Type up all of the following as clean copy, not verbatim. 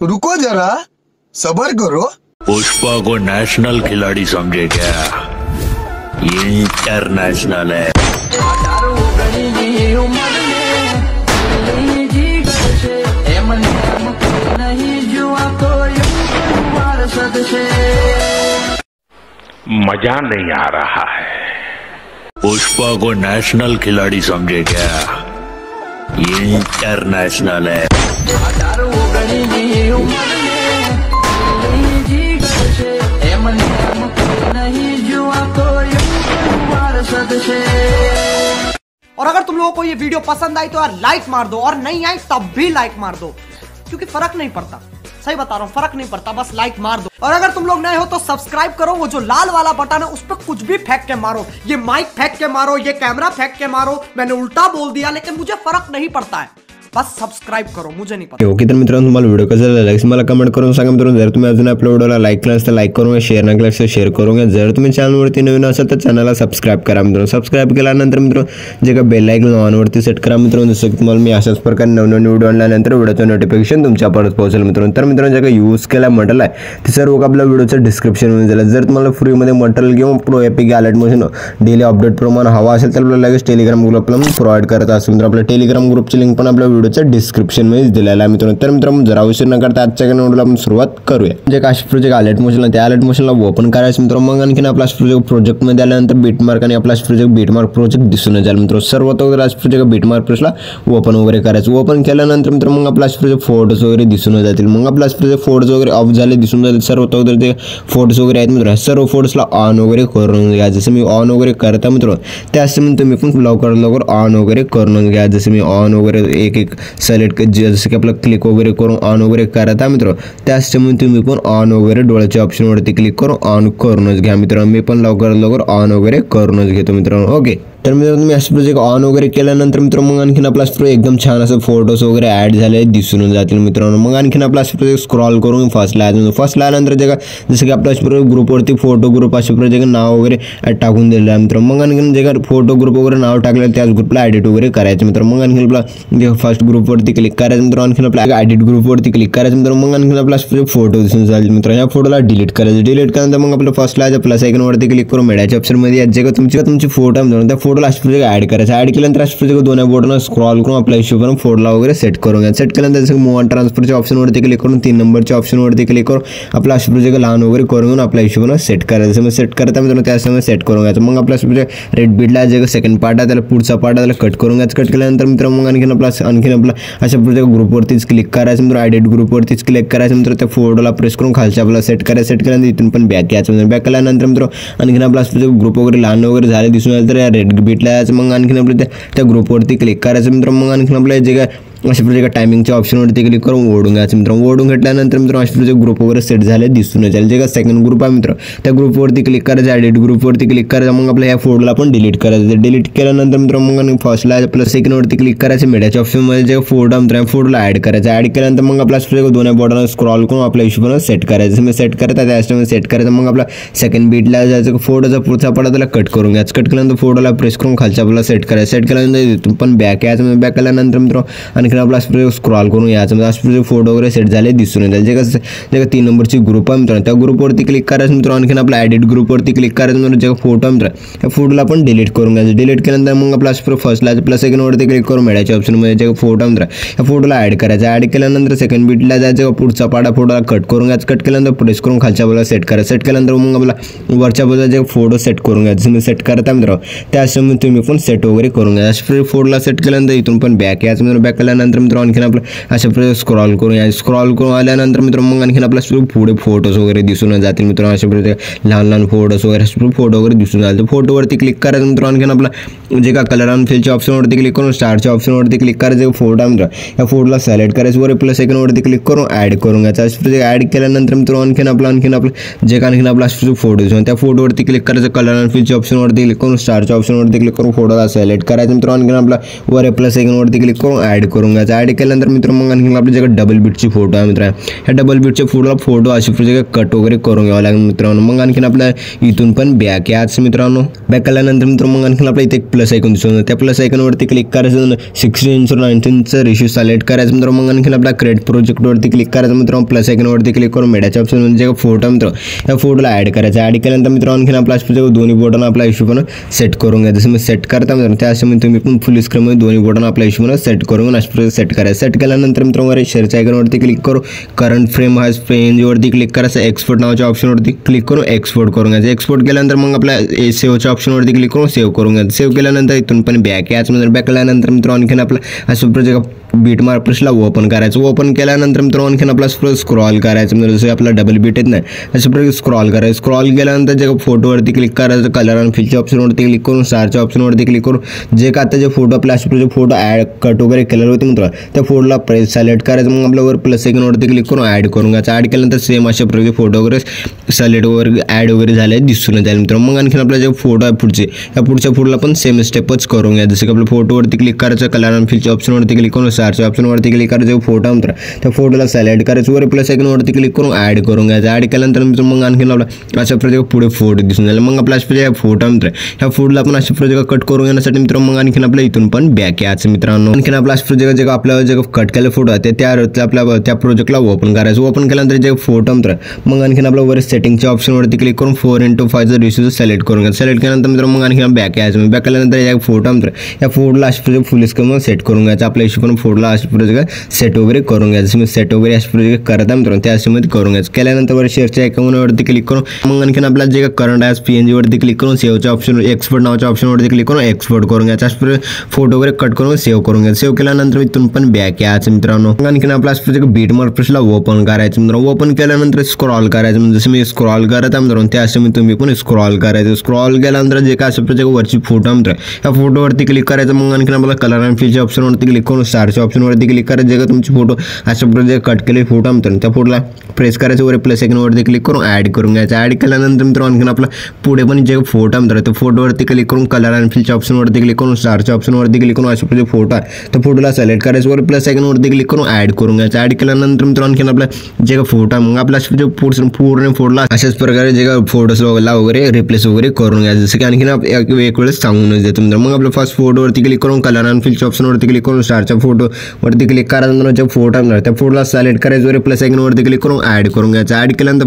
रुको जरा, सबर करो। पुष्पा को नेशनल खिलाड़ी समझे क्या? ये इंटरनेशनल है। मजा नहीं आ रहा है। पुष्पा को नेशनल खिलाड़ी समझे क्या? ये इंटरनेशनल है। और अगर तुम लोगों को ये वीडियो पसंद आई तो यार लाइक मार दो, और नहीं आई तब भी लाइक मार दो, क्योंकि फर्क नहीं पड़ता। सही बता रहा हूँ, फर्क नहीं पड़ता, बस लाइक मार दो। और अगर तुम लोग नए हो तो सब्सक्राइब करो, वो जो लाल वाला बटन है उस पर कुछ भी फेंक के मारो, ये माइक फेंक के मारो, ये कैमरा फेंक के मारो, मैंने उल्टा बोल दिया लेकिन मुझे फर्क नहीं पड़ता है, बस सब्सक्राइब करो, मुझे नहीं पता। ओके तर मित्रांनो, तुम्हाला व्हिडिओ कसा लागला मला कमेंट करून सांगा मित्रांनो। जर तुम्ही अजून आपल्या व्हिडिओला लाईक केलं तर लाईक करूनगा, शेअर नाही केलं तर शेअर करूनगा। जर तुम्ही चॅनलवरती नवीन असाल तर चॅनलला सबस्क्राइब करा मित्रांनो। सबस्क्राइब केल्यानंतर मित्रांनो जे का बेल आयकॉन ऑनवरती सेट करा मित्रांनो, जसं की तुम्हाला मी अशाच प्रकारे नवनवीन व्हिडिओ आणल्यानंतर व्हिडिओचं नोटिफिकेशन तुमच्यापर्यंत पोहोचेल मित्रांनो। तर मित्रांनो जे काही यूज केला मटेरियल आहे ते सर्व आपल्या व्हिडिओच्या डिस्क्रिप्शनमध्ये दिलं। जर तुम्हाला फ्रीमध्ये मटेरियल किंवा pro epic alert motion daily update प्रमाणे हवा असेल तर आपल्याला लगेच टेलिग्राम ग्रुप आपल्याला प्रोव्हाइड करत असतो मित्रांनो। आपल्या टेलिग्राम ग्रुपची लिंक पण आपल्या व्हिडिओच्या डिस्क्रिप्शन मध्ये दिलेला आहे मित्रांनो। तर मित्रांनो जरा उशीर न करता आजच्या व्हिडिओला आपण सुरुवात करूया। जे काशी प्रोजेक्ट अलर्ट मोशन त्या अलर्ट मोशनला ओपन करायचं मित्रांनो। मग आणखीन आपला प्रोजेक्ट मध्ये आल्यानंतर बीटमार्क आणि आपला बीटमार्क प्रोजेक्ट दिसून जाईल मित्रांनो। सर्वात अगोदर प्रोजेक्ट बीटमार्क प्रोजेक्टला ओपन वगैरे करायचं। ओपन केल्यानंतर मित्रांनो मग आपला प्रोजेक्ट फोटोज वगैरे दिसून जातील। मग आपला प्रोजेक्ट फोटोज वगैरे ऑफ झाले दिसून जातील। सर्वात अगोदर ते फोटोज वगैरे आहेत मित्रांनो, सर्व फोटोजला ऑन वगैरे करून घ्या। जसं मी ऑन वगैरे करता मित्रांनो त्याच तुम्ही पण लवकर ऑन वगैरे करून घ्या। जसं मी ऑन वगैरे एक सिलेक्ट जसं की आपलं क्लिक वगैरे करून ऑन वगैरे करता मित्रांनो, त्याचमुळे तुम्ही पण ऑन वगैरे डोळ्याच्या ऑप्शनवरती क्लिक करून ऑन करूनच घ्या मित्रांनो। मी पण लवकर ऑन वगैरे करूनच घेतो मित्रांनो। ओके तर मित्रांनो तुम्ही असं प्रोजेक्ट ऑन वगैरे केल्यानंतर मित्रांनो मग आणखीन आपला प्रोजेक्ट एकदम छान असं फोटोज वगैरे ॲड झाले दिसून जातील मित्रांनो। मग आणखीन आपला प्रोजेक्ट स्क्रॉल करून फर्स्ट आल्यानंतर जे जसं की आपला ग्रुपवरती फोटो ग्रुप असे प्रोजेक्ट नाव वगैरे टाकून दिलेलं आहे मित्रांनो। मग आणखीन जे फोटो ग्रुप वगैरे नाव टाकलं त्याच ग्रुपला एडिट वगैरे करायचं मित्रांनो। मग आणखीन आपला जे फर्स्ट ग्रुपवरती क्लिक करायचं मित्रांनो, आणखीन आपला एडिट ग्रुपवरती क्लिक करायचं मित्रांनो। मग आणखीन आपला फोटो दिसून जाईल मित्रांनो। या फोटोला डिलीट करायचं। डिलीट केल्यानंतर मग आपलं फर्स्टला प्लस आयकॉनवरती क्लिक करून मिळायच्या ऑप्शनमध्ये जे का तुमची फोटो आहे मित्रांनो त्या फोटोला ॲड ॲड केल्यानंतर अशा दोन्ही बोर्डनं स्क्रॉल करून आपल्या हिशोबाने फोटोला वगैरे सेट करून घ्या। सेट केल्यानंतर जसं मूव ऑन ट्रान्सफरच्या ऑप्शनवरती क्लिक करून 3 नंबरच्या ऑप्शनवरती क्लिक करून आपला अशा प्रोजेक्ट लहान वगैरे करून आपल्या हिशोबाने सेट करायचं। मग सेट करता मित्रांनो त्यासमोर सेट करून घ्यायचं। मग आपला प्रोजेक्ट रेड बीटला जे सेकंड पार्ट आहे त्याला पुढचा पार्ट आहे त्याला कट करून घ्यायचं। कट केल्यानंतर मित्रांनो मग आणखीन आपला अशा प्रोजेक्ट ग्रुपवरतीच क्लिक करायचं मित्रांनो। एडिट ग्रुपवरतीच क्लिक करायचं मित्रांनो। त्या फोटोला प्रेस करून खालच्या आपला सेट करायचं। सेट केल्यानंतर इथून पण बॅक यायचं मित्रांनो। बॅक केल्यानंतर मित्रांनो आणखीन आपला ग्रुप वगैरे लहान वगैरे झाले दिसून आले तर या रेड बीटला यायचं। मग आणखीन आपल्या त्या ग्रुपवरती क्लिक करायचं मित्रांनो। मग आणखीन आपल्या जे काय अशा प्रोजेक्ट टायमिंगच्या ऑप्शनवरती क्लिक करून ओढून घ्यायचं मित्रांनो। ओढून घेतल्यानंतर मित्रांनो अशा प्रोजेक्ट ग्रुप वगैरे सेट झाले दिसून जाईल। जे का सेकंड ग्रुप आहे मित्रांनो त्या ग्रुपवरती क्लिक करायचं। एडिट ग्रुपवरती क्लिक करायचं। मग आपल्या या फोटोला पण डिलीट करायचं। डिलीट केल्यानंतर मित्रांनो मग फर्स्टला प्लस सेकंडवरती क्लिक करायचं। मीडियाच्या ऑप्शनमध्ये जे फोटो मित्रांनो फोटोला ॲड करायचं। ॲड केल्यानंतर मग आपला प्रोजेक्ट दोन्ही बॉर्डरला स्क्रॉल करून आपल्या हिशोबाने सेट करायचं। मी सेट करता त्याच्यामध्ये सेट करायचं। मग आपला सेकंड बीटला जायचं। फोटोचा पुढचा पार्ट त्याला कट करून घ्यायचं। कट केल्यानंतर फोटोला प्रेस करून खालच्या आपल्याला सेट करायचं। सेट केल्यानंतर इथून पण बॅक यायचं। बॅक केल्यानंतर मित्रांनो आणखीन आपला स्क्रॉल करून यायचं। म्हणजे फोटो वगैरे सेट झाले दिसून जाईल। जे का 3 नंबरची ग्रुप आहे मित्रांनो त्या ग्रुपवरती क्लिक करायचं मित्रांनो। आणखीन आपला एडिट ग्रुपवरती क्लिक करायचं मित्रांनो। जे फोटो आहे मित्रांनो त्या फोटोला पण डिलीट करून घ्यायचं। डिलीट केल्यानंतर मग आपला फर्स्टला प्लस सेकंडवरती क्लिक करून मिळायच्या ऑप्शनमध्ये जे फोटो आहे मित्रांनो या फोटोला ॲड करायचं। ॲड केल्यानंतर सेकंड बीटला जायचं। पुढचा पाडा फोटोला कट करून घ्यायचं। कट केल्यानंतर प्रेस करून खालच्या बाजूला सेट करायचं। सेट केल्यानंतर मग आपला वरच्या बाजूला जे फोटो सेट करून घ्यायचं। तुम्ही सेट करता मित्रांनो त्यासमोर तुम्ही पण सेट वगैरे करून घ्या। अशा फोटोला सेट केल्यानंतर इथून पण बॅक यायचं मित्रांनो। बॅक केल्यानंतर मित्रांनो आणखीन आपलं अशा स्क्रॉल करून या। स्क्रॉल करून आल्यानंतर मित्रांनो मग आणखीन आपला पुढे फोटोज वगैरे दिसून जातील मित्रांनो। अशा लहान फोटोज वगैरे फोटो वगैरे दिसून जातील। फोटोवरती क्लिक करायचं मित्रांनो। आणखीन आपला जे का कलर अँड फिलच्या ऑप्शनवरती क्लिक करून स्टारच्या ऑप्शनवरती क्लिक करायचं। फोटो आहे मित्रांनो या फोटोला सिलेक्ट करायचं। वर प्लस सेकंडवरती क्लिक करून ॲड करून घ्यायचं। अशा ॲड केल्यानंतर मित्रांनो आणखीन आपला जे का आणखीन आपला फोटो दिसून त्या फोटोवरती क्लिक करायचं। कलर अँड फिलच्या ऑप्शनवरती क्लिक करून स्टारच्या ऑप्शनवरती क्लिक करून फोटोला सिलेक्ट करायचं मित्रांनो। आणखीन आपला वर प्लस सेकंडवरती क्लिक करून ॲड करून करून घ्यायचा. ॲड केल्यानंतर मित्रांनो मग आणखी आपल्या जे डबल बीटची फोटो आहे मित्रांनो, ह्या डबल बीटच्या फोटो अशा प्रकारे कट वगैरे करून घ्यावं लागेल मित्रांनो. मग आणखीन आपल्या इथून पण बॅक याच मित्रांनो. बॅक आल्यानंतर मित्रांनो मग आणखीन आपल्या इथे एक प्लस आयकॉन दिसून त्या प्लस आयकॉनवरती क्लिक करायचं, 16:19 रेशो सिलेक्ट करायचं मित्रांनो. मग आणखीन आपल्या क्रिएट प्रोजेक्टवरती क्लिक करायचं मित्रांनो. प्लस आयकॉनवरती क्लिक करून मीडियाच्या ऑप्शन म्हणजे फोटो मित्रांनो या फोटोला ॲड करायचं. ॲड केल्यानंतर मित्रांनो आणखीन आपल्या दोन्ही बोटांना आपल्या हिशोबाने सेट करून घ्या. जसं मी सेट करता मित्रांनो त्या अशा तुम्ही पण फुल स्क्रीनमध्ये दोन्ही बोटांना आपल्या हिशोबाने सेट करून अशा सेट करायचं. सेट केल्यानंतर मित्रांनो शेअरच्या आयकॉनवरती क्लिक करू, करंट फ्रेम हा पेजवरती क्लिक करायचं, एक्सपोर्ट नावाच्या ऑप्शनवरती क्लिक करून एक्सपोर्ट करून घ्यायचं. एक्सपोर्ट केल्यानंतर मग आपल्या सेव्हच्या ऑप्शनवरती क्लिक करून सेव्ह करून घ्यायचं. सेव्ह केल्यानंतर इथून पण बॅक याचमध्ये बॅक केल्यानंतर मित्रांनो आणखीन आपलं असं प्रोजेक्ट बीट मार्कर्सला ओपन करायचं. ओपन केल्यानंतर मित्रांनो आणखीन आपला स्क्रॉल करायचं म्हणजे जसं आपला डबल बीट येत नाही अशा प्रकारे स्क्रॉल करायचं. स्क्रॉल केल्यानंतर जे फोटोवरती क्लिक करायचं, कलर आणि फिलच्या ऑप्शनवरती क्लिक करून सारच्या ऑप्शनवरती क्लिक करून जे का आता जे फोटो आपल्या अशा प्रकारे फोटो ॲड कट वगैरे केलेले होते मित्रांनो त्या फोटोला प्रेस सिलेक्ट करायचं. मग आपल्यावर प्लस आयकॉनवरती क्लिक करून ॲड करून घ्यायचं. ॲड केल्यानंतर सेम अशा प्रकारे फोटो वगैरे सिलेक्ट वगैरे ॲड वगैरे झाले दिसून जाईल मित्रांनो. मग आणखीन आपला जे फोटो आहे पुढचे या पुढच्या फोटोला पण सेम स्टेपच करून घ्या. जसं की आपल्या फोटोवरती क्लिक करायचं, कलर आणि फिलच्या ऑप्शनवरती क्लिक करून सारच्या ऑप्शनवरती क्लिक करायचं, फोटो मित्र त्या फोटोला सिलेक्ट करायचं, वर प्लस आयकॉनवरती क्लिक करून ॲड करून घ्यायचं. ॲड केल्यानंतर मित्रांनो मग आणखीन आपला अशा प्रकारे पुढे फोटो दिसून जाईल. मग आपला अशा फोटो मित्र ह्या फोटोला आपण अशा प्रकारे कट करून घेण्यासाठी मित्रांनो मग आणखीन आपल्या इथून पण बॅक याचं मित्रांनो. आणखीन आपला अशा प्रकारे जे आपल्या जे कट केलेले फोटो आहे त्या आपल्या त्या प्रोजेक्टला ओपन करायचं. ओपन केल्यानंतर जे फोटो मित्र मग आणखीन आपल्या वर सेटिंगच्या ऑप्शनवरती क्लिक करून 4:5 रेशो सिलेक्ट करून घ्यायचं. सिलेक्ट केल्यानंतर मित्रांनो मग आणखीन बॅक यायचं. बॅक केल्यानंतर या फोटो मित्र या फोटोला अशा प्रकारे फुल स्क्रीन सेट करून घ्यायचं. आपल्या हिशोबाने फोटोला अशा प्रकारे सेट वगैरे करून घ्यायचं. मी सेट वगैरे अशा प्रकारे करत आहे मित्रांनो त्या अशामध्ये करून घ्यायचं. केल्यानंतर वर शेअरच्या आयकॉनवरती क्लिक करून मग आणखीन आपला जे करंट आहे PNG वरती क्लिक करून सेव्हच्या ऑप्शन एक्सपोर्ट नावाच्या ऑप्शनवरती क्लिक करून एक्सपोर्ट करून घ्यायचं. अशा प्रकारे फोटो वगैरे कट करून सेव्ह करून घ्यायचं. सेव्ह केल्यानंतर इथून पण बॅक यायचं मित्रांनो. आणखीन आपला बीट मार्कर्सला ओपन करायचं मित्रांनो. ओपन केल्यानंतर स्क्रॉल करायचं म्हणजे जसं मी स्क्रॉल करत आहे मित्रांनो त्या अशा तुम्ही पण स्क्रॉल करायचं. स्क्रॉल केल्यानंतर जे काय अशा प्रकारे वरची फोटो मित्र या फोटोवरती क्लिक करायचं. मग आणखीन आपल्याला कलर आणि फिलच्या ऑप्शनवरती क्लिक करून सारच्या ऑप्शनवरती क्लिक करायचं. जे का तुमची फोटो अशा प्रकारे कट केले फोटो मित्रांनो त्या फोटोला प्रेस करायचं, वर प्लस आयकॉनवरती क्लिक करून ॲड करून घ्यायचं. ॲड केल्यानंतर मित्रांनो आणखीन आपला पुढे पण जे फोटो मित्र त्या फोटोवरती क्लिक करून कलर आणि फिलच्या ऑप्शनवरती क्लिक करून स्टारच्या ऑप्शनवरती क्लिक करून अशा प्रकारे फोटो आहे त्या फोटोला सिलेक्ट करायचं, वर प्लस आयकॉनवरती क्लिक करून ॲड करून घ्यायचं. ॲड केल्यानंतर मित्रांनो आणखीन आपला जे का फोटो आहे मग आपला पूर्ण फोटोला अशाच प्रकारे जे का फोटोज वगैरे रिप्लेस वगैरे करून घ्यायचं. जसं की आणखीन एक वेळेस सांगून देतो मित्र. मग आपल्या फर्स्ट फोटोवरती क्लिक करून कलर आणि फिलच्या ऑप्शनवरती क्लिक करून स्टारच्या फोटोवरती क्लिक करायचं. जे फोटो आहे त्या फोटोला सिलेक्ट करायचं, वर प्लस आयकॉनवरती क्लिक करून ॲड करून घ्यायचं. ॲड केल्यानंतर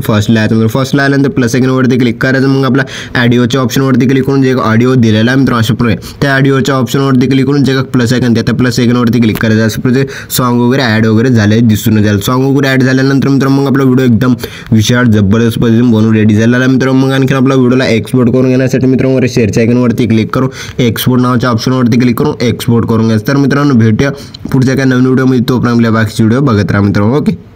फर्स्टला आल्यानंतर प्लस आयकॉनवरती क्लिक करायचं. मग आपला ऑडिओच्या ऑप्शनवरती क्लिक करून जे ऑडिओ दिलेला आहे मित्रांनो अशा प्रकारे त्या ऑडिओच्या ऑप्शनवरती क्लिक करून जे प्लस आयकॉन त्या प्लस आयकॉनवरती क्लिक करायचं. अशा प्रकारे सॉन्ग वगैरे ॲड वगैरे झाले दिसून जाईल. सॉन्ग वगैरे ॲड झाल्यानंतर मित्रांनो मग आपला व्हिडिओ एकदम विशाळ जबरदस्त पद्धतीने बनवून रेडी झालेला आहे मित्रांनो. मग आणखी आपला व्हिडिओला एक्सपोर्ट करून घेण्यासाठी मित्रांनो शेअरच्या आयकॉनवरती क्लिक करून एक्सपोर्ट नावाच्या ऑप्शनवरती क्लिक करून एक्सपोर्ट करून घ्यायचं. तर मित्रांनो भेटूया पुढच्या काही नवीन व्हिडिओमध्ये. तोपर्यंत बाकीचे व्हिडिओ बघत राहा मित्रांनो. ओके.